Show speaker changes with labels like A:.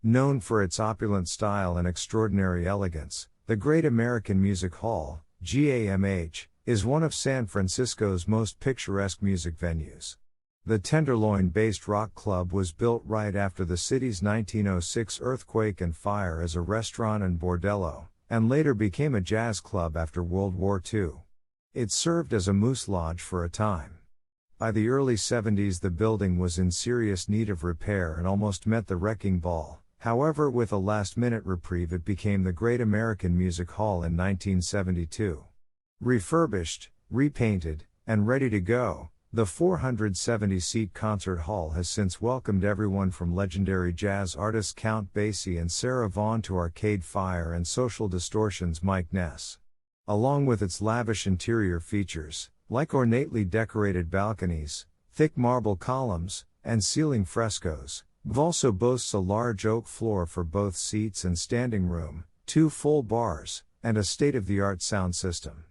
A: Known for its opulent style and extraordinary elegance, the Great American Music Hall, GAMH, is one of San Francisco's most picturesque music venues. The Tenderloin-based rock club was built right after the city's 1906 earthquake and fire as a restaurant and bordello, and later became a jazz club after World War II. It served as a moose lodge for a time. By the early 70s the building was in serious need of repair and almost met the wrecking ball. However, with a last-minute reprieve it became the Great American Music Hall in 1972. Refurbished, repainted, and ready to go, the 470-seat concert hall has since welcomed everyone from legendary jazz artists Count Basie and Sarah Vaughan to Arcade Fire and Social Distortion's Mike Ness. Along with its lavish interior features, like ornately decorated balconies, thick marble columns, and ceiling frescoes, WWII also boasts a large oak floor for both seats and standing room, 2 full bars, and a state-of-the-art sound system.